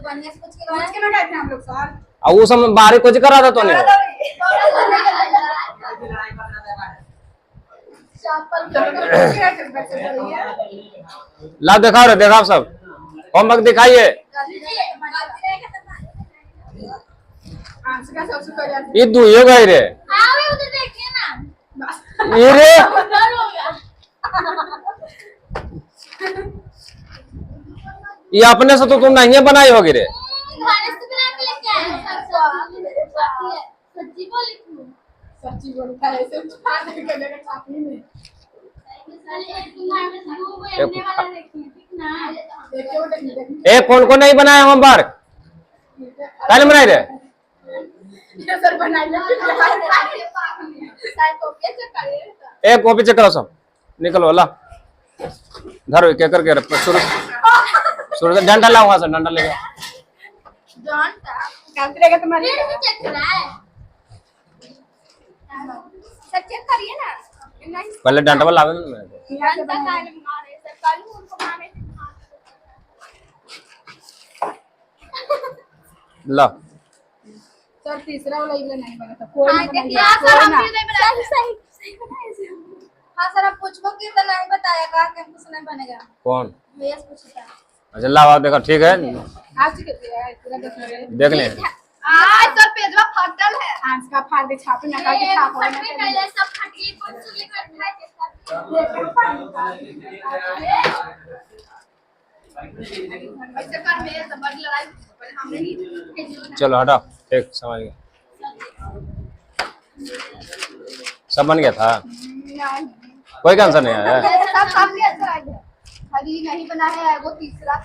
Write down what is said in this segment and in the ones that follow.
हम लोग सर। अब वो सब बाहर कुछ करा था तो नहीं ला दिखाओ रे, दिखाओ सब होमवर्क दिखाइए। ये दुइयो गई रे ये रे ये अपने से तो तुम नहीं बनाई होगी रे। सच्ची बोलता है ए कौन कौन नहीं बनाया होमवर्क? पहले बनाई रे एक कॉपी चेक करो सब निकलो ला धरो क्या करके शुरू शुरू से डंडा लाओ वहां से डंडा लेके तुम्हारी पहले डंडा लावे ला सर तीसरा वाला इधर नहीं बना था कोई नहीं बनाया। हाँ सर, आप पूछो कि तो नहीं बताया कहा कि हमको नहीं बनेगा। कौन? भैया से पूछा था। अच्छा लाओ देखो ठीक है आज पूरा देख ले। आज सर पेजवा फटल है। आज का फाड़ दे छापे ना का छाप हो ना पहले सब फट गई कौन सी लेकर ऐसे कर में सब बड़ी लड़ाई पर हम नहीं। चलो हटाओ ठीक समझ गया सब बन गया था कोई आंसर नहीं आया सब काफी अच्छा है। हरी नहीं बना है वो तीसरा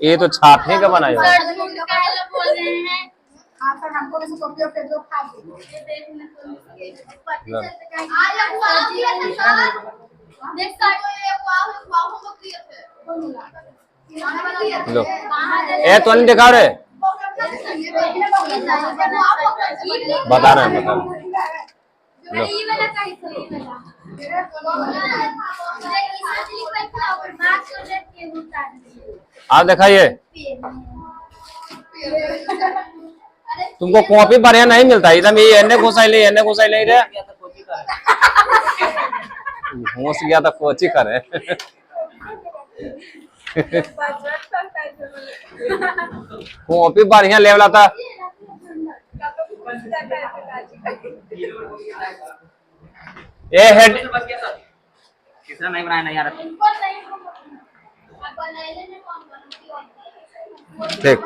ये तो छापने का बनाई हुआ है। बोल रहे हैं। हां सर हमको वैसे कॉपी पे जो खा लो ए तो नहीं दिखाओ रे बता रहे हैं लो आप दिखाइए तुमको कॉपी बढ़िया नहीं मिलता एकदम ये एने घुसाई ले रे घुस गया था कोची करे कॉपी बढ़िया लेवला था ये हेड तीसरा नहीं बनाया नहीं यार देख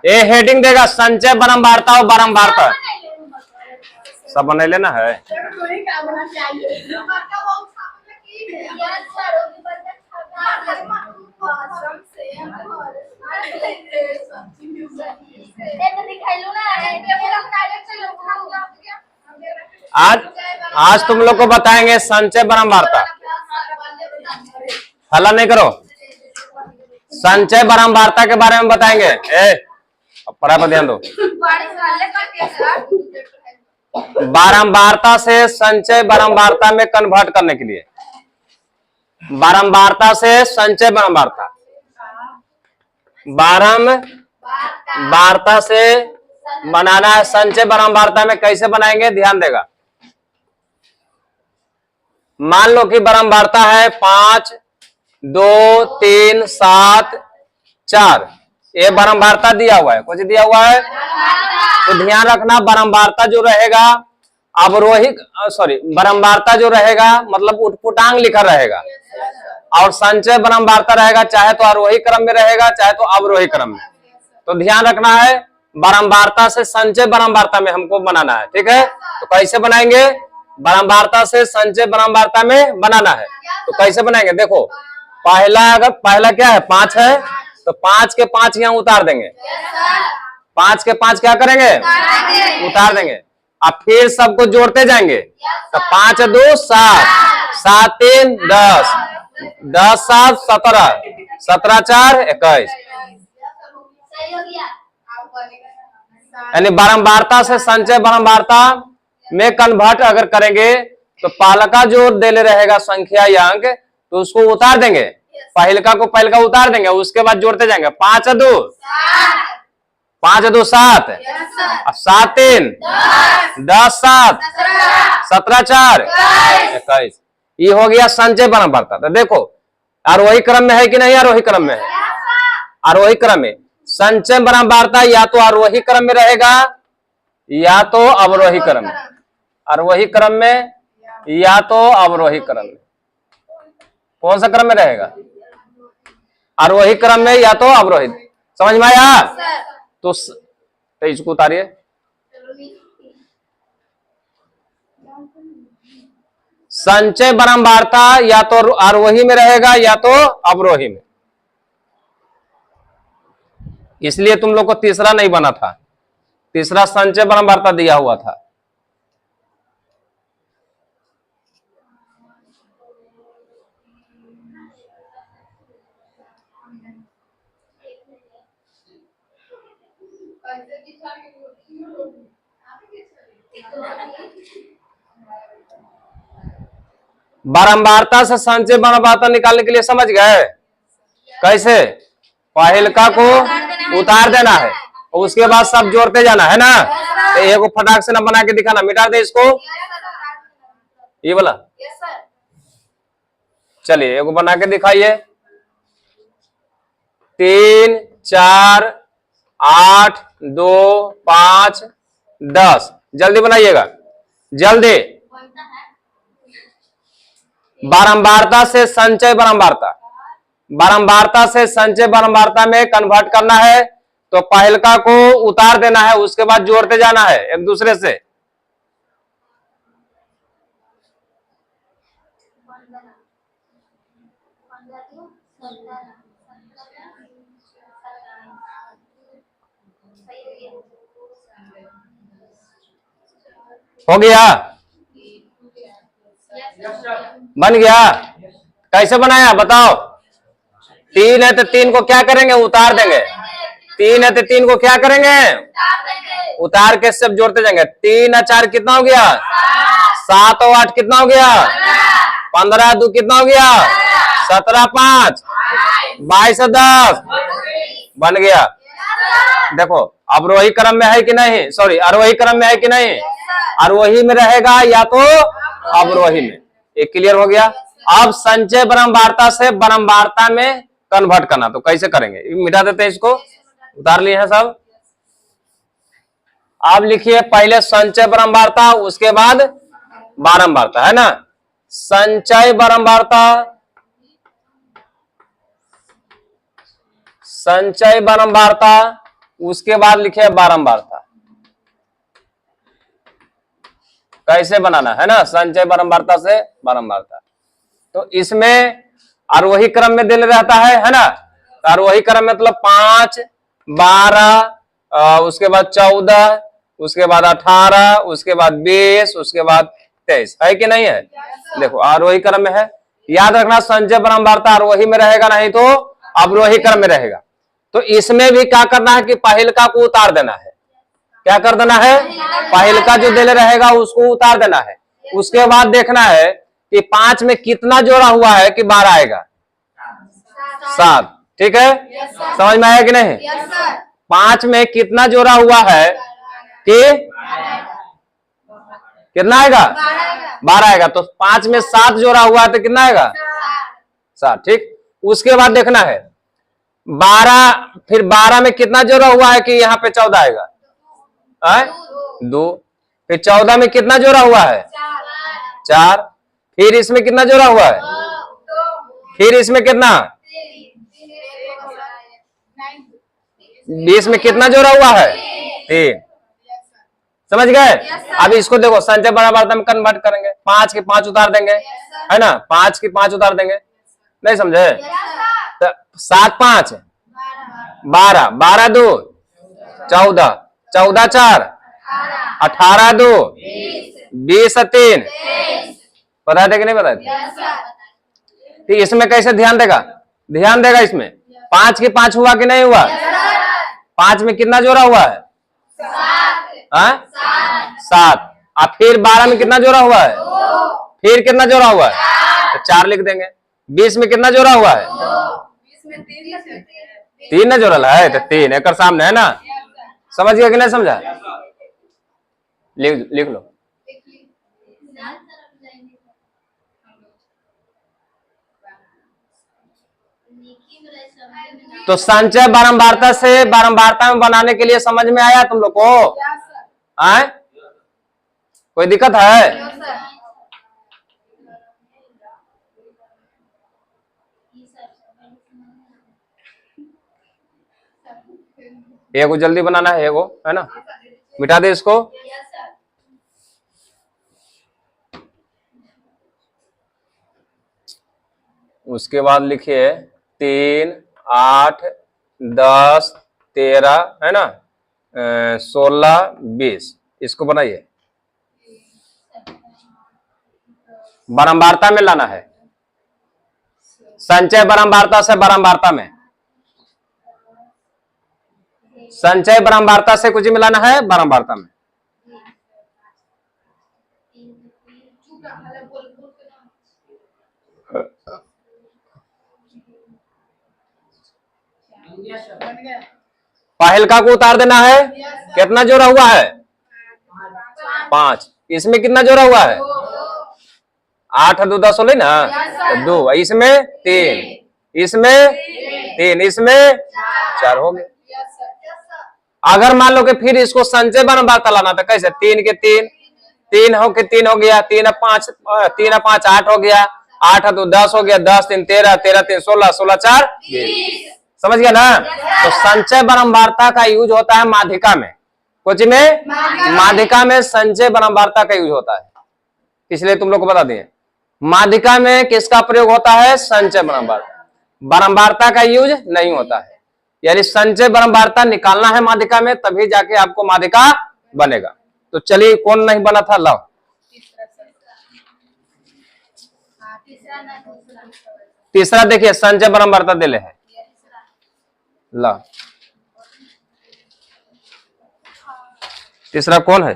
ये हेडिंग देगा संचय बारंबारता और बारंबारता सब बना लेना है आज तुम लोग को बताएंगे संचय बारंबारता हल्ला नहीं करो संचय बारंबारता के बारे में बताएंगे पढ़ाई पर ध्यान दो बारंबारता से संचय बारंबारता में कन्वर्ट करने के लिए बारंबारता से संचय बारंबारता बारंबारता से बनाना है संचय बारंबारता में कैसे बनाएंगे ध्यान देगा मान लो कि बारंबारता है 5 2 3 7 4 ये बारंबारता दिया हुआ है कुछ दिया हुआ है तो ध्यान रखना बारंबारता जो रहेगा अवरोही बारंबारता जो रहेगा मतलब उटपुटांग लिखा रहेगा और संचय बारंबारता रहेगा चाहे तो आरोही क्रम में रहेगा चाहे तो अवरोही क्रम में तो ध्यान रखना है बारंबारता से संचय बारंबारता में हमको बनाना है ठीक है तो कैसे बनाएंगे बारंबारता से संचय बारंबारता में बनाना है तो कैसे बनाएंगे देखो पहला क्या है 5 है तो 5 के 5 यहाँ उतार देंगे 5 के 5 क्या करेंगे उतार देंगे अब फिर सबको जोड़ते जाएंगे तो 5 2 7 7 3 10 10 7 17 17 4 21 यानी बारंबारता से संचय बारंबारता में कन्वर्ट अगर करेंगे तो पहलका जो देले रहेगा संख्या या अंक तो उसको उतार देंगे, पहलका को पहलका उतार देंगे, उसके बाद जोड़ते जाएंगे। 5 2 5 2 7 7 3 10 7 17 4 21। ये हो गया संचय बारंबारता। तो देखो आरोही क्रम में है कि नहीं, आरोही क्रम में है, आरोही क्रम में संचय बारंबारता या तो आरोही क्रम में रहेगा या तो अवरोही क्रम में, आरोही क्रम में या तो अवरोही क्रम में। कौन सा क्रम में रहेगा? आरोही क्रम में या तो अवरोही। समझ में आया? तो इसको उतारिए। संचय बारंबारता या तो आरोही में रहेगा या तो अवरोही में, इसलिए तुम लोग को तीसरा नहीं बना था, तीसरा संचय बारंबारता दिया हुआ था। बारंबारता से संचय बारंबारता निकालने के लिए समझ गए कैसे? पहलका को उतार देना है और उसके बाद सब जोड़ते जाना है ना। तो एक को फटाक से ना बना के दिखाना, मिटा दे इसको, ये वाला। चलिए एक बना के दिखाइए। 3 4 8 2 5 10। जल्दी बनाइएगा, जल्दी। बारंबारता से संचय बारंबारता, बारंबारता से संचय बारंबारता में कन्वर्ट करना है तो पहलका को उतार देना है, उसके बाद जोड़ते जाना है एक दूसरे से। हो गया? बन गया? कैसे बनाया बताओ? 3 है तो 3 को क्या करेंगे? उतार देंगे। 3 है तो 3 को क्या करेंगे? उतार के सब जोड़ते जाएंगे। 3 और 4 कितना हो गया? 7 और 8 कितना हो गया? 15 2 कितना हो गया? 17 5 22 और 10 बन गया। देखो अवरोही क्रम में है कि नहीं, सॉरी आरोही क्रम में है कि नहीं? आरोही में रहेगा या तो अवरोही में। एक क्लियर हो गया? अब संचय बारंबारता से बारंबारता में कन्वर्ट करना, तो कैसे करेंगे? मिटा देते हैं इसको, उतार लिए हैं सब। अब लिखिए पहले संचय बारंबारता उसके बाद बारंबारता, है ना। संचय बारंबारता, संचय बारंबारता उसके बाद लिखिए बारंबारता। कैसे बनाना है ना, संचय बारंबारता से बारंबारता। तो इसमें आरोही क्रम में दिल रहता है ना। तो आरोही क्रम में मतलब 5 12 उसके बाद 14 उसके बाद 18 उसके बाद 20 उसके बाद 23, है कि नहीं है? देखो आरोही क्रम में है। याद रखना संचय बारंबारता आरोही में रहेगा, नहीं तो अवरोही क्रम में रहेगा। तो इसमें भी क्या करना है कि पहलका को उतार देना है। क्या कर देना है? पहलका जो दिल रहेगा उसको उतार देना है। उसके बाद देखना है कि 5 में कितना जोड़ा हुआ है कि 12 आएगा? 7। ठीक है, समझ में आया कि नहीं? 5 में कितना जोड़ा हुआ है कि कितना आएगा? 12 आएगा। तो 5 में 7 जोड़ा हुआ है तो कितना आएगा? 7। ठीक, उसके बाद देखना है 12, फिर 12 में कितना जोड़ा हुआ है कि यहाँ पे 14 आएगा? 2। फिर 14 में कितना जोड़ा हुआ है? 4। फिर इसमें कितना जोड़ा हुआ है? फिर इसमें कितना? 20 में कितना जोड़ा हुआ है? 3। समझ गए? अब इसको देखो संचय बारंबारता में कन्वर्ट करेंगे। 5 के 5 उतार देंगे, है ना। 5 के 5 उतार देंगे, नहीं समझे? तो 7 5 12, 12 2 14, 14 4 18 2 20 3। बता दे कि नहीं बता दे? तो इसमें कैसे ध्यान देगा? ध्यान देगा इसमें 5 के 5 हुआ कि नहीं हुआ? 5 में कितना जोड़ा हुआ है? 7। और फिर 12 में कितना जोड़ा हुआ है? फिर कितना जोड़ा हुआ है तो 4 लिख देंगे। 20 में कितना जोड़ा हुआ है? 3 ना जोड़ल है तो 3 एक सामने है ना। समझ गया कि नहीं समझा? लिख लो। तो संचय बारंबारता से बारंबारता में बनाने के लिए समझ में आया तुम लोग को? आए? कोई दिक्कत है? एगो जल्दी बनाना है, एगो है ना, मिटा दे इसको। उसके बाद लिखिए 3, 8, 10, 13 है ना, 16, 20 इसको बनाइए। बारंबारता में लाना है, संचय बारंबारता से बारंबारता में, संचय बारंबारता से कुछ मिलाना है बारंबारता में। पहलका को उतार देना है। कितना जोड़ा हुआ है? 5। इसमें कितना जोड़ा हुआ है? 8 2 10 16 ना, तो 2, इसमें 3, इसमें 3, इसमें 4 हो गए। अगर मान लो कि फिर इसको संचय बारंबारता लाना था, कैसे? 3 के 3, 3 हो गया, 3 5 8 हो गया, 8 2 10 हो गया, 10 3 13, 13 3 16, 16 4 20। समझ गया ना? तो संचय बारंबारता का यूज होता है माध्यिका में, कुछ में माध्यिका में संचय बारंबारता का यूज होता है, इसलिए तुम लोग को बता दिए। माध्यिका में किसका प्रयोग होता है? संचय बारंबारता। बारंबारता का यूज नहीं होता है, यानी संचय बारंबारता निकालना है माध्यिका में, तभी जाके आपको माध्यिका बनेगा। तो चलिए, कौन नहीं बना था? लाओ तीसरा देखिए, संचय बारंबारता दिले है। ला तीसरा कौन है?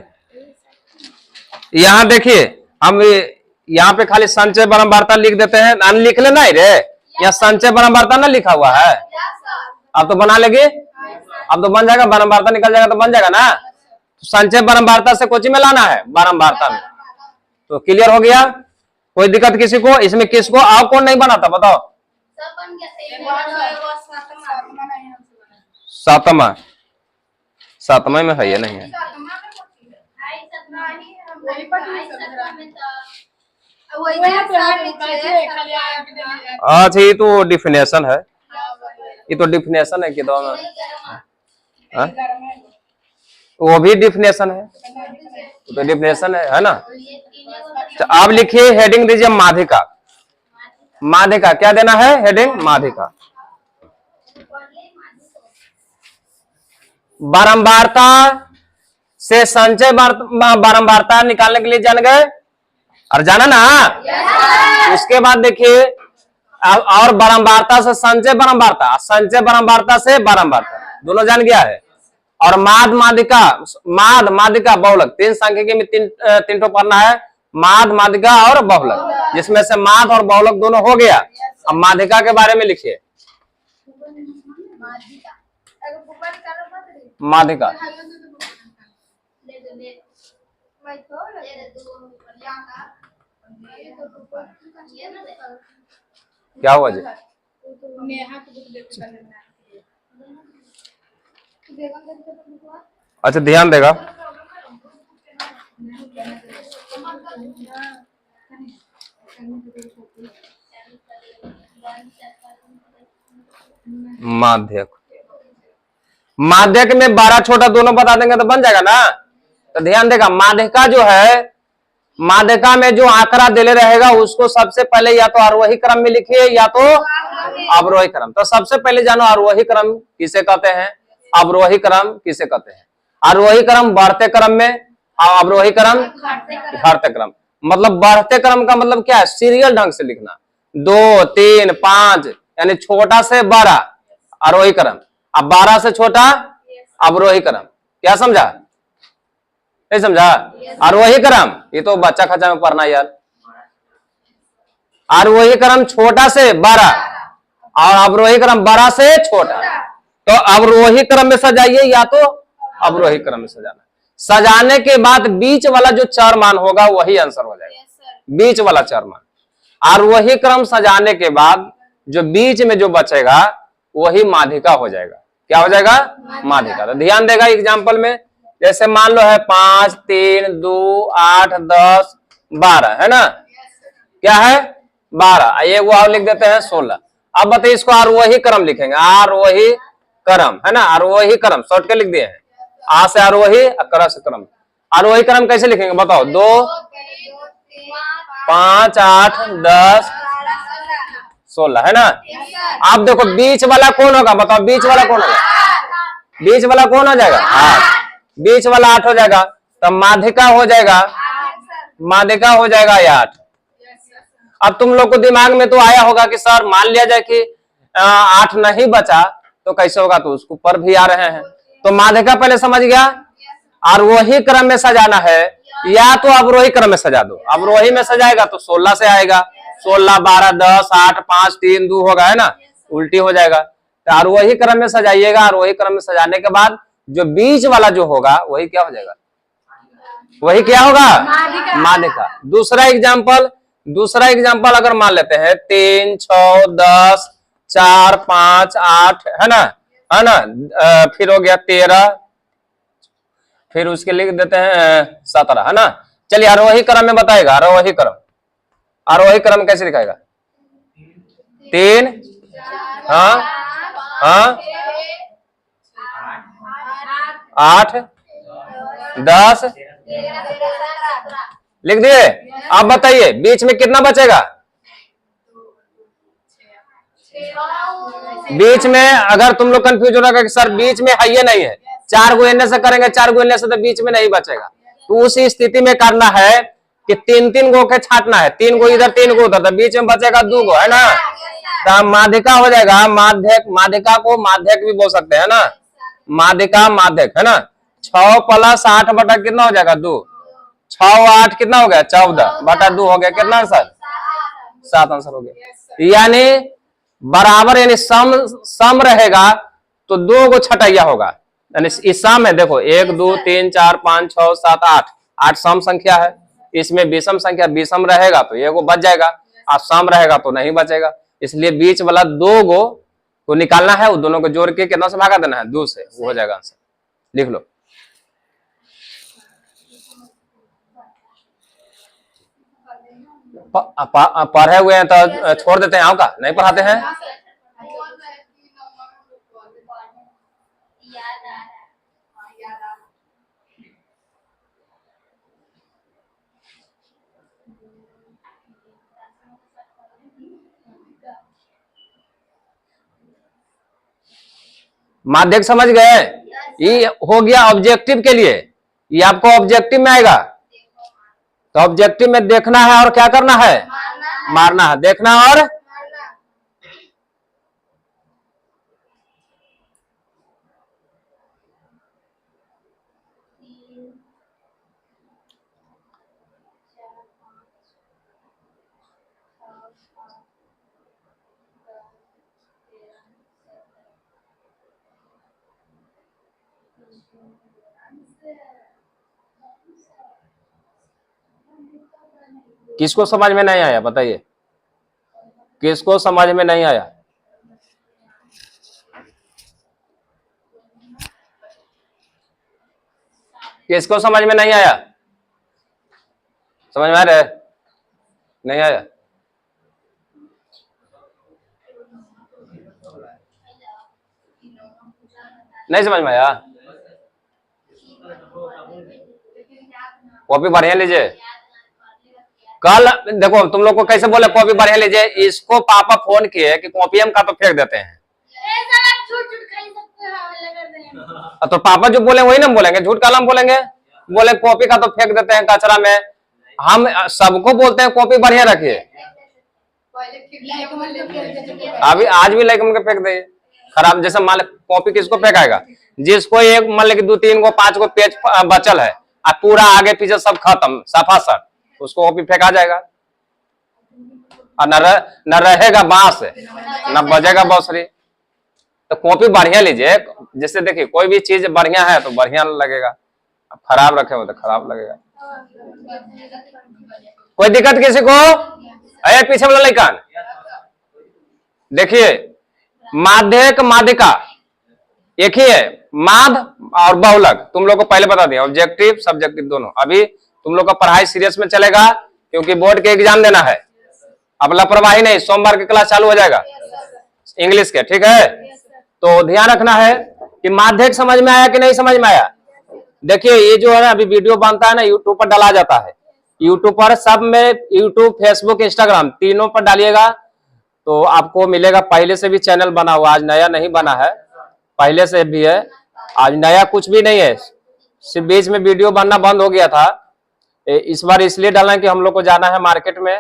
यहां देखिए, हम यहाँ पे खाली संचय बारंबारता लिख देते हैं, लिख लेना ही रे, यहाँ संचय बारंबारता ना लिखा हुआ है। अब तो बना लेंगे, अब तो बन जाएगा, बारंबारता निकल जाएगा तो बन जाएगा ना। तो संचय बारंबारता से कुछ में लाना है बारंबारता में। तो क्लियर हो गया? कोई दिक्कत किसी को? इसमें किसको और कौन नहीं बना था बताओ? सातवां में है या नहीं है? अच्छा, ये तो डिफिनेशन है, ये तो डिफिनेशन है कि वो भी डिफिनेशन है, तो डिफिनेशन है ना। तो आप लिखिए, हेडिंग दीजिए माध्यिका। माध्यिका क्या देना है? हेडिंग माध्यिका। बारंबारता से संचय बारंबारता निकालने के लिए जान गए और जाना ना। उसके बाद देखिए, और बारंबारता से संचय बारंबारता, संचय बारंबारता से बारंबारता, दोनों जान गया है। और माद माध्यिका, माद माध्यिका बहुलक, 3 सांख्यिकी में 3 ठो पढ़ना है, माद माध्यिका और बहुलक, जिसमें से माद और बहुलक दोनों हो गया। अब माध्यिका के बारे में लिखिए। माध्यिका क्या हुआ जी? अच्छा, ध्यान देगा। माध्यक, माध्यक में 12 छोटा दोनों बता देंगे तो बन जाएगा ना। तो ध्यान देगा, माध्यिका जो है, माध्यिका में जो आंकड़ा दिले रहेगा उसको सबसे पहले या तो आरोही क्रम में लिखिए या तो अवरोही क्रम। तो सबसे पहले जानो आरोही क्रम किसे कहते हैं, अवरोही क्रम किसे कहते हैं। आरोही क्रम बढ़ते क्रम में, अवरोही क्रम घटते क्रम। मतलब बढ़ते क्रम का मतलब क्या है? सीरियल ढंग से लिखना, 2 3 5, यानी छोटा से बड़ा आरोही क्रम, अब 12 से छोटा अवरोही क्रम। क्या समझा? नहीं समझा? आरोही क्रम ये तो बच्चा खचा में पढ़ना यार, आरोही क्रम छोटा से बड़ा और अवरोही क्रम बड़ा से छोटा। तो अवरोही क्रम में सजाइए या तो अवरोही क्रम में सजाना। सजाने के बाद बीच वाला जो चार मान होगा वही आंसर हो जाएगा, बीच वाला चार मान। आरोही क्रम सजाने के बाद जो बीच में जो बचेगा वही माध्यिका हो जाएगा। क्या हो जाएगा? माध्यिका। तो ध्यान देगा एग्जाम्पल में, जैसे मान लो है 5, 3, 2, 8, 10, 12 है ना, क्या है 12। ये वो और लिख देते हैं 16। अब बताइए इसको आरोही क्रम लिखेंगे, आरोही क्रम है ना, आरोही क्रम शॉर्ट के लिख दिए हैं, आ से आरोही अकर से क्रम। आरोही क्रम कैसे लिखेंगे बताओ? 2, 5, 8, 10, 16 है ना। अब देखो बीच वाला कौन होगा बताओ? बीच वाला कौन होगा? बीच वाला कौन हो जाएगा? 8। बीच वाला 8 हो जाएगा, तब माध्यिका हो जाएगा, माध्यिका हो जाएगा 8। अब तुम लोग को दिमाग में तो आया होगा कि सर मान लिया जाए कि 8 नहीं बचा तो कैसे होगा, तो उसको पर भी आ रहे हैं। तो माध्यिका पहले समझ गया। आरोही क्रम में सजाना है या तो अवरोही क्रम में सजा दो। अवरोही में सजाएगा तो 16 से आएगा, 16, 12, 10, 8, 5, 3, 2 होगा है ना, उल्टी हो जाएगा। तो आरोही क्रम में सजाइएगा। आरोही क्रम में सजाने के बाद जो बीच वाला जो होगा वही क्या हो जाएगा? वही क्या होगा? माध्यिका। दूसरा एग्जाम्पल अगर मान लेते हैं 3, 6, 10, 4, 5, 8 है ना, फिर हो गया 13, फिर उसके लिख देते हैं 17 है ना। चलिए आरोही क्रम में बताएगा। आरोही क्रम कैसे दिखाएगा? 3, हाँ 8, 10 लिख दिए। अब बताइए बीच में कितना बचेगा? बीच में अगर तुम लोग कंफ्यूज हो रहा है कि सर बीच में है ये नहीं है, 4 गुणने से करेंगे, 4 गुणने से तो बीच में नहीं बचेगा। तो उस स्थिति में करना है कि 3 गो के छाटना है, 3 गो इधर 3 गो उधर, तो बीच में बचेगा 2 गो है ना। तो माध्यिका हो जाएगा। माध्यिका को माध्यक भी बोल सकते हैं ना, माध्यिका माध्यक है ना। 6 + 8 बटा कितना हो जाएगा? 2। 6 8 कितना हो गया? 14 बटा 2 हो गया कितना आंसर? 7 आंसर हो गया। यानी बराबर, यानी सम रहेगा तो 2 गो छटैया होगा। यानी इस सम में देखो 1 2 3 4 5 6 7 8 सम संख्या है। इसमें विषम संख्या विषम रहेगा तो 1 गो बच जाएगा, और सम रहेगा तो नहीं बचेगा। इसलिए बीच वाला 2 गो को निकालना है, वो दोनों को जोड़ के कितना से भागा देना है? 2 से, वो हो जाएगा आंसर। लिख लो। पढ़े हुए हैं तो छोड़ देते हैं, का नहीं पढ़ाते हैं। माध्यक समझ गए? ये हो गया ऑब्जेक्टिव के लिए, ये आपको ऑब्जेक्टिव में आएगा। तो ऑब्जेक्टिव में देखना है और क्या करना है? मारना है। देखना और किसको समझ में नहीं आया बताइए? किसको समझ में नहीं आया? किसको समझ में नहीं आया? समझ में आ रहा है? नहीं आया? नहीं समझ में आया? कॉपी बढ़िया लीजिए। कल देखो तुम लोग को कैसे बोले कॉपी बढ़िया लीजिए। इसको पापा फोन किए कि कॉपी हम का तो फेंक देते हैं। तो पापा जो बोले वही ना बोलेंगे, झूठ का हम बोलेंगे? बोले कॉपी का तो फेंक देते हैं कचरा में। हम सबको बोलते हैं कॉपी बढ़िया रखिए। अभी आज भी लाइक फेंक दे खराब। जैसे मान कॉपी किसको फेंकाएगा? जिसको एक मान ले 2 3 गो 5 गो पेज बचल है और पूरा आगे पीछे सब खत्म सफा सट, उसको कॉपी फेंका जाएगा। और न रहेगा बांस, न बजेगा बांसुरी। तो कॉपी बढ़िया लीजिए, जैसे देखिए कोई भी चीज बढ़िया है तो बढ़िया लगेगा, अब खराब रखे हो तो खराब लगेगा। कोई दिक्कत किसी को? अरे पीछे वाला लड़का देखिए, माध्यक माध्यिका एक ही है, माध और बहुलक। तुम लोग को पहले बता दिया, ऑब्जेक्टिव सब्जेक्टिव दोनों। अभी तुम लोग का पढ़ाई सीरियस में चलेगा क्योंकि बोर्ड के एग्जाम देना है। अब लापरवाही नहीं, सोमवार की क्लास चालू हो जाएगा इंग्लिश के, ठीक है? तो ध्यान रखना है कि माध्यक समझ में आया कि नहीं समझ में आया। देखिए ये जो है अभी वीडियो बनता है ना, यूट्यूब पर डाला जाता है। यूट्यूब पर सब में, यूट्यूब फेसबुक इंस्टाग्राम तीनों पर डालिएगा तो आपको मिलेगा। पहले से भी चैनल बना हुआ, आज नया नहीं बना है, पहले से भी है। आज नया कुछ भी नहीं है, सिर्फ बीच में वीडियो बनना बंद हो गया था। इस बार इसलिए डालना है कि हम लोग को जाना है मार्केट में,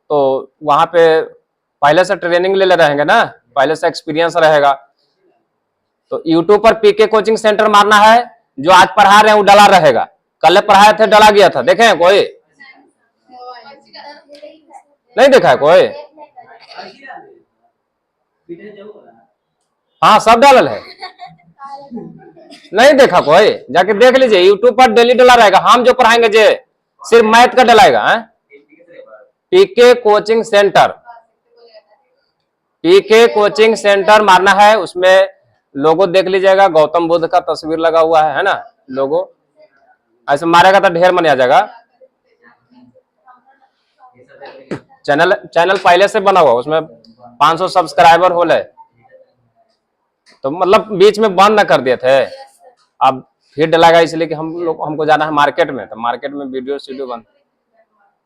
तो वहां पे पहले से ट्रेनिंग ले रहेंगे ना, पहले से एक्सपीरियंस रहेगा। तो यूट्यूब पर पीके कोचिंग सेंटर मारना है, जो आज पढ़ा रहे हैं वो डला रहेगा। कल पढ़ाए थे डला गया था, देखे कोई? नहीं देखा है कोई? हाँ सब डालल है, नहीं देखा कोई? जाके देख लीजिए, यूट्यूब पर डेली डला रहेगा। हम जो पढ़ाएंगे जे सिर्फ मैथ का डलाएगा। पीके कोचिंग सेंटर, पीके कोचिंग सेंटर मारना है, उसमें लोगो देख लीजिएगा, गौतम बुद्ध का तस्वीर लगा हुआ है ना लोगो। ऐसे मारेगा तो ढेर मन आ जाएगा। चैनल पहले से बना हुआ, उसमें 500 सब्सक्राइबर हो ले, तो मतलब बीच में बंद ना कर दिए थे। अब फिर डलाएगा इसलिए कि हमको जाना है मार्केट में, तो मार्केट में वीडियो स्टूडियो बंद।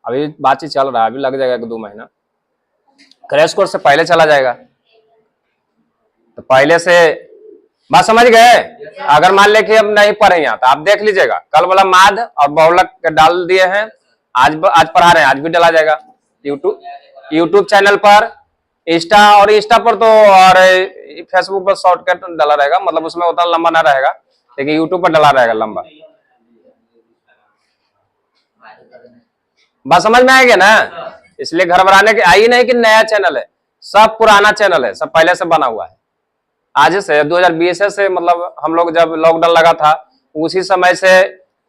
अभी बातचीत चल रहा है, अभी लग जाएगा 1-2 महीना। क्रैश कोर्स से पहले चला जाएगा, तो पहले से बात समझ गए। अगर मान ले कि हम नहीं पढ़े यहाँ, तो आप देख लीजिएगा, कल वाला माध और बहुलक के डाल दिए हैं, आज पढ़ा रहे हैं, आज भी डाला जाएगा यूट्यूब चैनल पर, इंस्टा पर तो, और फेसबुक पर शॉर्टकट डाला रहेगा, मतलब उसमें उतना लंबा ना रहेगा, लेकिन यूट्यूब पर डाला रहेगा लंबा। बात समझ में आएगी ना? इसलिए घर बनाने के आई नहीं कि नया चैनल है, सब पुराना चैनल है, सब पहले से बना हुआ है। आज से 2020 से, मतलब हम लोग जब लॉकडाउन लगा था उसी समय से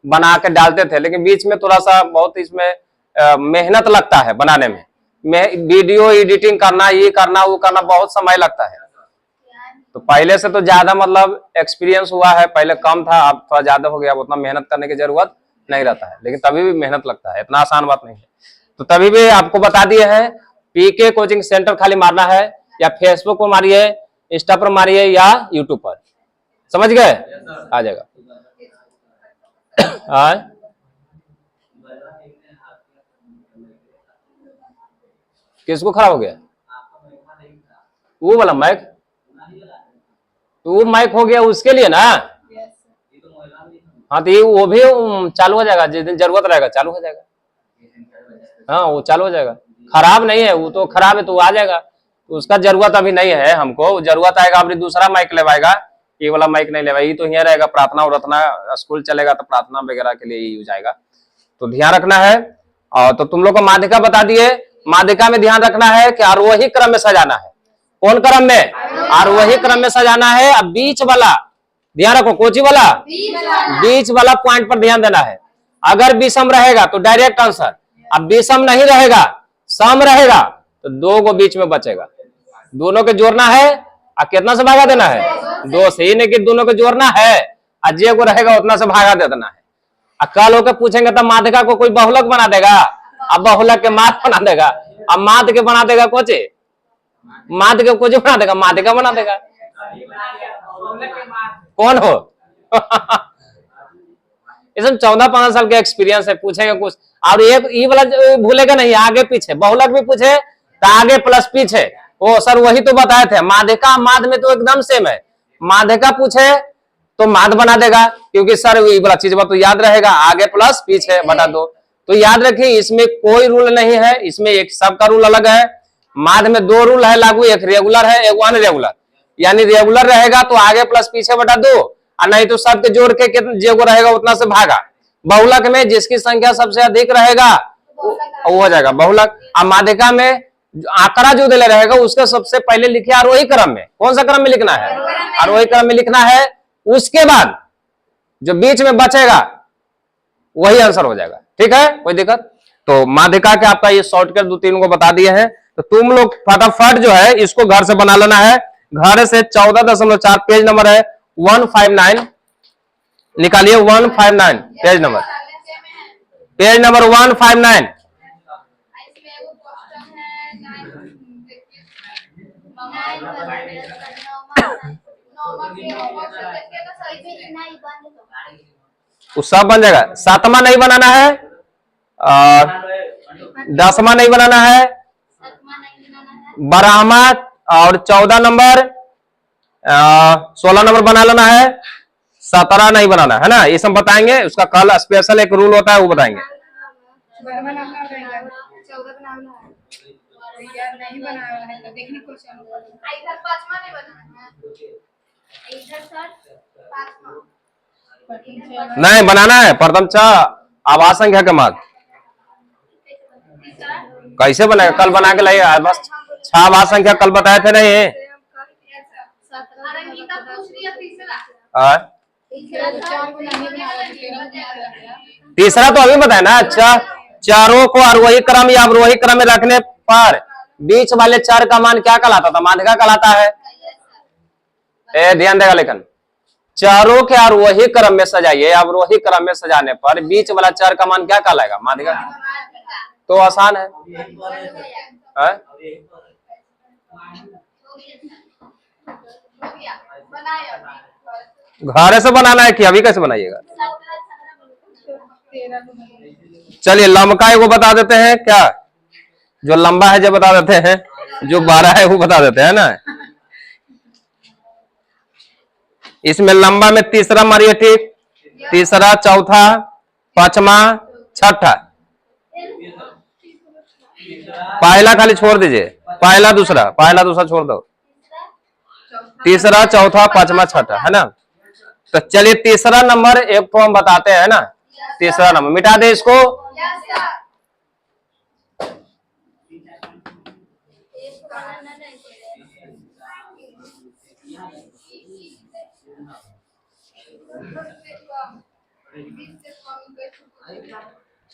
बना के डालते थे, लेकिन बीच में थोड़ा सा बहुत इसमें मेहनत लगता है बनाने में। वीडियो एडिटिंग करना, ये करना वो करना, बहुत समय लगता है। तो पहले से तो ज्यादा मतलब एक्सपीरियंस हुआ है, पहले कम था, अब थोड़ा ज्यादा हो गया, अब उतना मेहनत करने की जरूरत नहीं रहता है, लेकिन तभी भी मेहनत लगता है, इतना आसान बात नहीं है। तो तभी भी आपको बता दिए हैं, पीके कोचिंग सेंटर खाली मारना है, या फेसबुक पर मारिए, इंस्टा पर मारिए, या यूट्यूब पर। समझ गए? आ जाएगा। किसको खराब हो गया? वो वाला माइक, तो वो माइक हो गया उसके लिए ना। हाँ तो ये वो भी चालू हो जाएगा, जिस दिन जरूरत रहेगा चालू हो जाएगा। हाँ वो चालू हो जाएगा, खराब नहीं है, वो तो खराब है तो वो आ जाएगा, तो उसका जरूरत अभी नहीं है हमको। जरूरत आएगा अपनी दूसरा माइक लेवाएगा, ये वाला माइक नहीं लेवाएगा, ये तो यहाँ रहेगा। प्रार्थना उर्थना स्कूल चलेगा तो प्रार्थना वगैरह के लिए यूज आएगा, तो ध्यान रखना है। और तो तुम लोग को माध्यिका बता दिए, माध्यिका में ध्यान रखना है कि आरोही क्रम में सजाना है। कौन क्रम में? आरोही क्रम में सजाना है। अब बीच वाला ध्यान रखो, कोची वाला? बीच वाला पॉइंट पर ध्यान देना है। अगर विषम रहेगा तो डायरेक्ट आंसर, अब विषम नहीं रहेगा, सम रहेगा, तो 2 को बीच में बचेगा, दोनों के जोड़ना है। और कितना से भागा देना है? 2 से, ही नहीं कि दोनों को जोड़ना है, और जे को रहेगा उतना से भागा दे देना है। और कल होकर पूछेंगे तब माध्यिका को कोई बहुलक बना देगा, अब बहुलक के माध बना देगा, अब माध के बना देगा कोचे, माध के कोचे बना देगा, माध्यिका बना देगा। कौन हो? इसमें 14-15 साल का एक्सपीरियंस है, पूछेगा कुछ। और ये वाला भूलेगा नहीं, आगे पीछे बहुलक भी पूछे तो आगे प्लस पीछे, ओ सर वही तो बताए थे। माध्यिका माध में तो एकदम सेम है, माध्यिका पूछे तो माध बना देगा, क्योंकि सर ये वाला चीज तो याद रहेगा, आगे प्लस पीछे बटा 2। तो याद रखिए, इसमें कोई रूल नहीं है, इसमें एक सबका रूल अलग है। माध में 2 रूल है लागू, एक रेगुलर है, एक अनरेगुलर। यानी रेगुलर रहेगा तो आगे प्लस पीछे बटा 2, और नहीं तो सबके जोड़ के जो रहेगा उतना से भागा। बहुलक में जिसकी संख्या सबसे अधिक रहेगा वो हो जाएगा बहुलक। और माध्यिका में आंकड़ा जो दे रहेगा उसका सबसे पहले लिखे आरोही क्रम में। कौन सा क्रम में लिखना है? आरोही क्रम में लिखना है। उसके बाद जो बीच में बचेगा वही आंसर हो जाएगा। ठीक है, कोई दिक्कत? तो माध्यिका के आपका ये शॉर्टकट 2-3 को बता दिए हैं। तो तुम लोग फटाफट जो है इसको घर से बना लेना है। घर से 14.4 पेज नंबर है 159 निकालिए। 159 पेज नंबर 159। वो सब बन जाएगा। 7वां नहीं बनाना है, 10वां नहीं बनाना है, 12वां और 14 नंबर 16 नंबर बना लेना है, 17 नहीं बनाना है ना। ये सब बताएंगे। उसका कल स्पेशल एक रूल होता है वो बताएंगे। नहीं बनाना है। प्रथम छ आवाज संख्या के मार्ग कैसे बनाएगा? कल बना के लाइए। बस 6 आवाज संख्या कल बताए थे नहीं? तीसरा तो अभी बताया ना। अच्छा, चारों को आरोही क्रम या अवरोही क्रम में रखने पर बीच वाले चार का मान क्या कहलाता था? माध्यिका कहलाता है। ध्यान देगा। लेकिन चारों के आरोही क्रम में सजाइए, अवरोही क्रम में सजाने पर बीच वाला चार का मान क्या कहलाएगा? माध्यिका। तो आसान है। घर से बनाना है कि अभी कैसे बनाइएगा? चलिए लंबका को बता देते हैं क्या? जो लंबा है जो बता देते हैं, जो 12 है वो बता देते हैं ना। इसमें लंबा में तीसरा मारिए। ठीक, तीसरा, चौथा, पांचवा, छठा। पहला खाली छोड़ दीजिए। पहला दूसरा छोड़ दो। तीसरा, चौथा, पांचवा, छठा है ना। तो चलिए तीसरा नंबर एक तो हम बताते हैं ना। तीसरा नंबर मिटा दे इसको।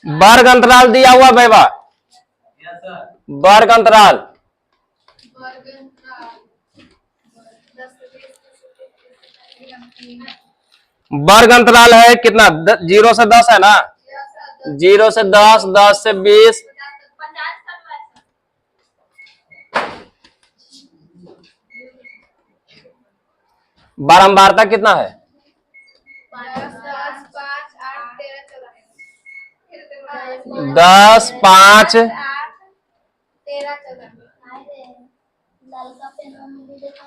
वर्ग अंतराल दिया हुआ बेबा। वर्ग अंतराल है कितना? 0 से 10 है ना। 0 से 10, 10 से 20, बारंबारता कितना है? 10, 5, 13, 14।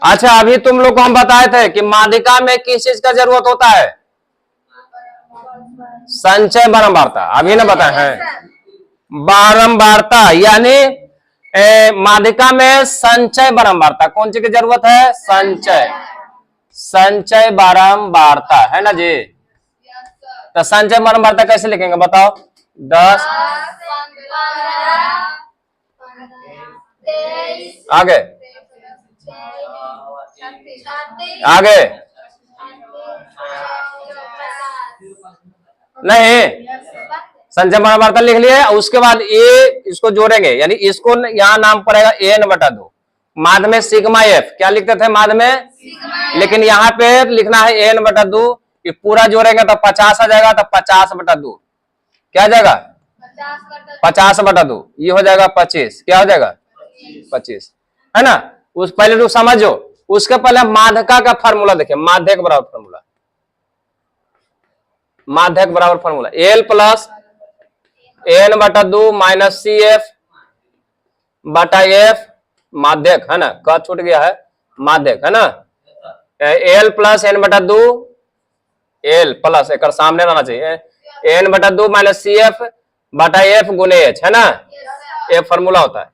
अच्छा, अभी तुम लोग को हम बताए थे कि माध्यिका में किस चीज का जरूरत होता है? संचय बारंबारता। अभी ना बताए हैं बारंबारता, यानी माध्यिका में संचय बारंबारता। कौन चीज की जरूरत है? संचय बारंबारता है ना जी। तो संचय बारंबारता कैसे लिखेंगे बताओ? 10 आगे नहीं, संचय बारंबारता लिख लिए। उसके बाद ये इसको जोड़ेंगे, यानी इसको यहाँ नाम पड़ेगा n/2। माध्य में सिग्मा एफ क्या लिखते थे? माध्य में, लेकिन यहाँ पे लिखना है n/2। ये पूरा जोड़ेंगे तो 50 आ जाएगा। तो 50/2 क्या आ जाएगा? 50/2। ये हो जाएगा 25। क्या हो जाएगा? 25 है ना। उस पहले तो समझो। उसके पहले माध्यिका का फार्मूला देखिए। माध्यक बराबर फार्मूला, माध्यक बराबर formula L plus n/2 minus CF बटा F माध्यक है ना। क छूट गया है, माध्यक है ना। L plus n/2, L plus एक सामने रहना चाहिए n/2 माइनस CF बटा F गुने H है ना। ये फार्मूला होता है।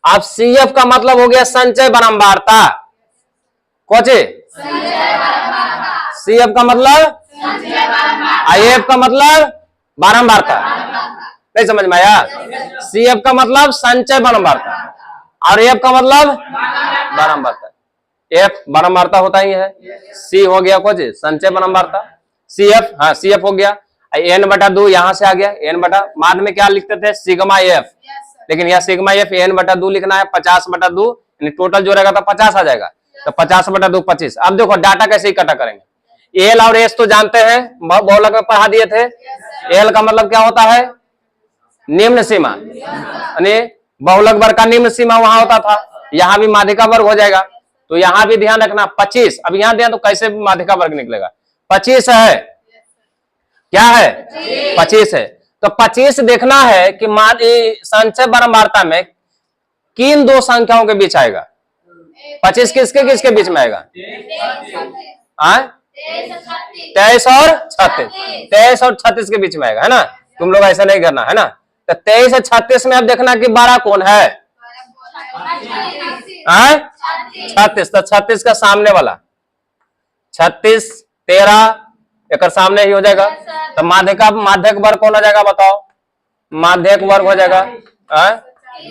अब CF का मतलब हो गया संचय बारंबारता। कोचे CF का मतलब, IF का मतलब बारंबारता। नहीं समझ में आया? CF का मतलब संचय बारंबारता। और एफ का मतलब बारंबारता। एफ बारंबारता होता ही है। सी हो गया कुछ संचय बारंबारता, सी एफ, हाँ सी एफ हो गया। एन बटा 2 यहां से आ गया, एन बटा, बाद में क्या लिखते थे सिग्मा एफ, लेकिन यह सिग्मा एफ एन बटा 2 लिखना है, 50/2 यानी टोटल जो रहेगा तो 50 आ जाएगा, तो 50/2 25। अब देखो डाटा कैसे इकट्ठा करेंगे। एल और एस तो जानते हैं, बहुलक में पढ़ा दिए थे। एल का मतलब क्या होता है, निम्न सीमा, यानी बहुलक वर्ग का निम्न सीमा वहां होता था, यहां भी माध्यिका वर्ग हो जाएगा। तो यहां भी ध्यान रखना 25, अब यहां ध्यान तो कैसे माध्यिका वर्ग निकलेगा, 25 है, क्या है 25 है। तो 25 देखना है कि संचय बारंबारता में किन दो संख्याओं के बीच आएगा। 25 किसके किसके बीच में आएगा, 23 और 36, 23 और 36 के बीच में आएगा, है ना। तुम लोग ऐसा नहीं करना, है ना। तो 23 और 36 में अब देखना कि 12 कौन है, 36, तो 36 का सामने वाला 36 13 एक सामने ही हो जाएगा। तो माध्यक वर्ग कौन हो जाएगा बताओ, माध्यक वर्ग हो जाएगा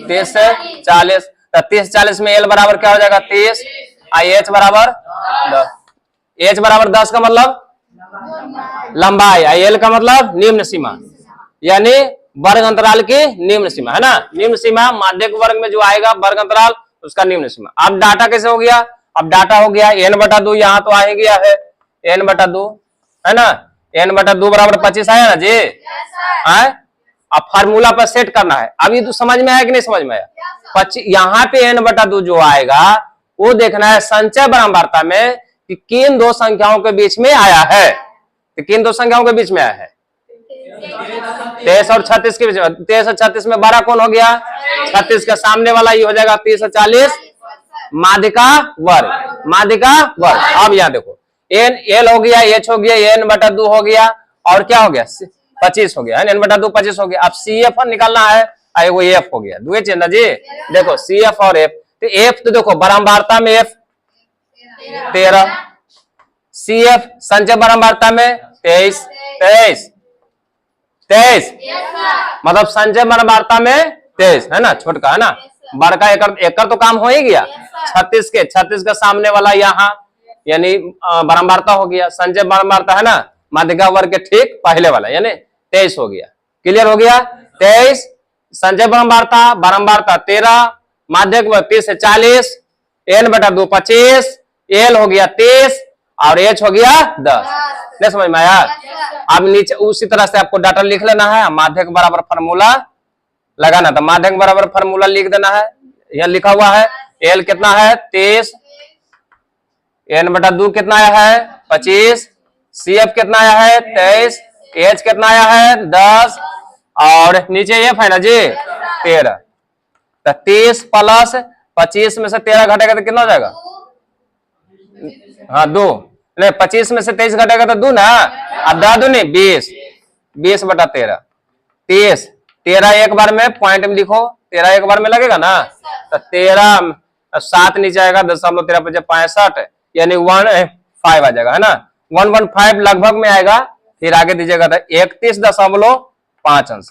30 से 40। तो 30 40 में एल बराबर क्या हो जाएगा 30, एच बराबर 10। एच बराबर 10 का मतलब लंबाई, एल का मतलब निम्न सीमा, यानी वर्ग अंतराल की निम्न सीमा, है ना। निम्न सीमा माध्यक वर्ग में जो आएगा वर्ग अंतराल उसका निम्न सीमा। अब डाटा कैसे हो गया, अब डाटा हो गया एन बटा 2, यहाँ तो आ ही गया है एन बटा 2, है ना। एन बटा 2 बराबर 25 आया ना जी, अब फार्मूला पर सेट करना है। अब ये तो समझ में आया कि नहीं समझ में आया, 25 यहाँ पे एन बटा 2 जो आएगा वो देखना है संचय बारंबारता में कि किन दो संख्याओं के बीच में आया है, कि किन दो संख्याओं के बीच में आया है, 23 और 36 के बीच में। 23 और 36 में 12 कौन हो गया, 36 का सामने वाला ये हो जाएगा 30 और 40 माध्यिका वर्ग, माध्यिका वर्ग। अब यहाँ देखो एन एल हो गया, एच हो गया, एन बटा 2 हो गया, और क्या हो गया 25 हो गया, एन बटा 2 25 हो गया। अब सी एफ निकालना है, वो एफ हो गया, दो चीज ना जी। देखो सी एफ और एफ, तो एफ तो देखो बारंबारता में एफ 13, सी एफ संचय बारंबारता में 23 23 23, मतलब संचय बारंबारता में 23, है ना, छोटका, है ना। बड़ का एकड़ तो काम हो ही गया, 36 का सामने वाला यहाँ यानी बारंबारता हो गया, संचय बारंबारता, है ना, माध्यिका वर्ग के ठीक पहले वाला यानी 23 हो गया। क्लियर हो गया, 23 संचय बारंबारता, बारंबारता 13, माध्यक वर्ग 30 से 40, एन बटा 2 25, एल हो गया 30 और एच हो गया 10। नहीं समझ में आया। अब नीचे उसी तरह से आपको डाटा लिख लेना है, माध्यक बराबर फार्मूला लगाना था, माध्यक बराबर फार्मूला लिख देना है। यह लिखा हुआ है एल कितना है 30, एन बटा 2 कितना आया है 25, सी एफ कितना आया है 23, एच कितना आया है 10, और नीचे एफ है ना जी 13। तो 30 प्लस 25 में से 13 घटेगा तो कितना हो जाएगा, हाँ 2, नहीं 25 में से 23 घटेगा तो 2 ना, अब 2 नहीं 20, 20/13, 30, 13 एक बार में पॉइंट में लिखो, 13 एक बार में लगेगा ना, तो 13 7 नीचे आएगा 0.13 65, यानी 15 आ जाएगा, है ना, 115 लगभग में आएगा। फिर आगे दीजिएगा तो 31.5 अंश,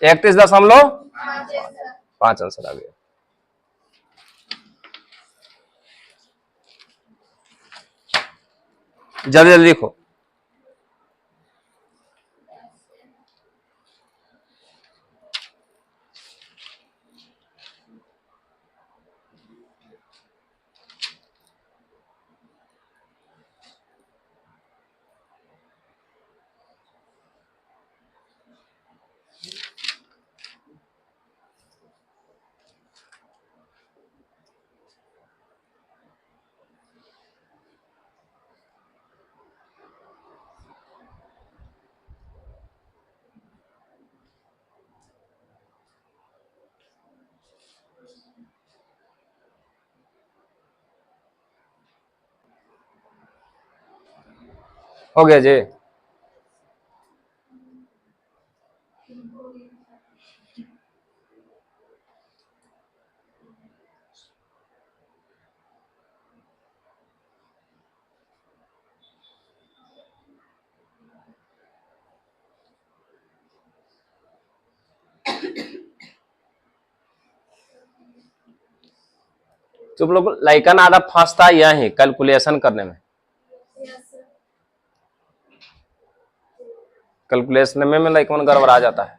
31.5 अंश आ गया। जल्दी जल्दी लिखो। हो गया जी। तुम लोग लाइकन आधा फंसता यही कैलकुलेशन करने में, कैलकुलेशन में लाइकन गड़बड़ा जाता है।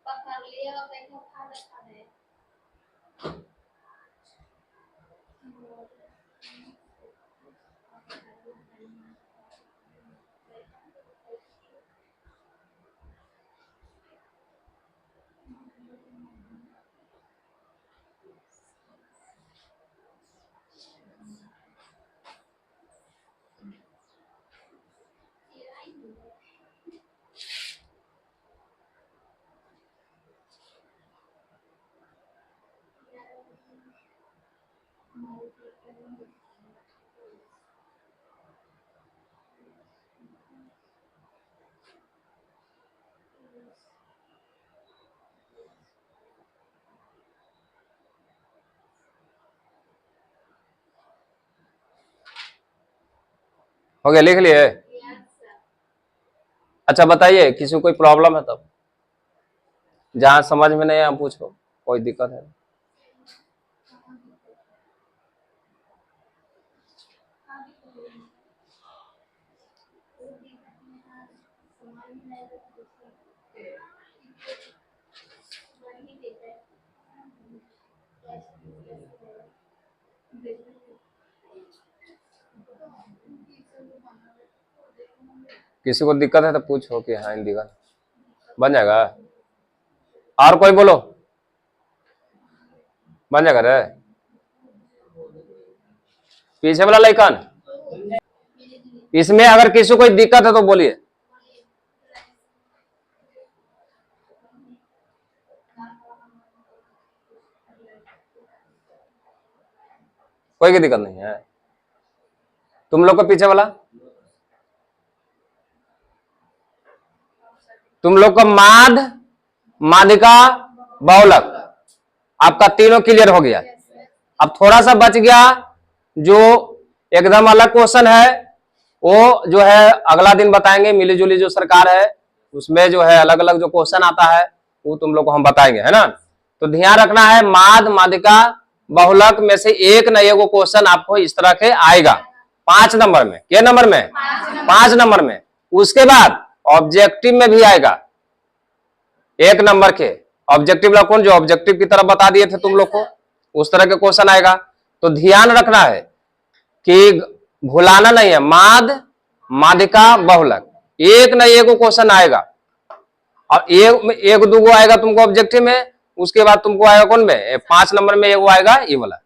पकड़ लिया और देखो खा दे। हो गया, लिख लिए? अच्छा बताइए, किसी को कोई प्रॉब्लम है तब, जहां समझ में नहीं आया पूछो, कोई दिक्कत है? किसी को दिक्कत है तो पूछो कि हाँ दिक्कत बन जाएगा। और कोई बोलो, बन जाएगा रे? पीछे वाला लाइकन, इसमें अगर किसी को कोई दिक्कत है तो बोलिए। कोई की दिक्कत नहीं है? तुम लोग को पीछे वाला, तुम लोग का माद, मादिका, बहुलक, आपका तीनों क्लियर हो गया। अब थोड़ा सा बच गया जो एकदम अलग क्वेश्चन है, वो जो है अगला दिन बताएंगे। मिली जुली जो सरकार है उसमें जो है अलग अलग जो क्वेश्चन आता है वो तुम लोग को हम बताएंगे, है ना। तो ध्यान रखना है, माद, मादिका, बहुलक में से एक न एक क्वेश्चन आपको इस तरह के आएगा 5 नंबर में। क्या नंबर में? 5 नंबर में। उसके बाद ऑब्जेक्टिव में भी आएगा 1 नंबर के। ऑब्जेक्टिव कौन, जो ऑब्जेक्टिव की तरफ बता दिए थे तुम लोग को, उस तरह के क्वेश्चन आएगा। तो ध्यान रखना है कि भुलाना नहीं है, माद, मादिका, बहुलक एक न एक क्वेश्चन आएगा। और एक दूगो आएगा तुमको ऑब्जेक्टिव में, उसके बाद तुमको आएगा कौन में, 5 नंबर में एगो आएगा ये वाला,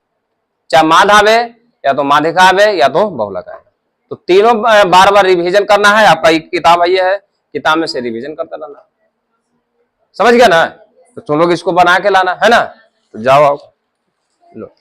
चाहे माद आवे या तो मादिका आवे या तो बहुलक आएगा। तो तीनों बार बार रिवीजन करना है। आपका एक किताब ये है, किताब में से रिवीजन करता रहना। समझ गया ना? तो तुम लोग इसको बना के लाना है ना। तो जाओ आओ लो।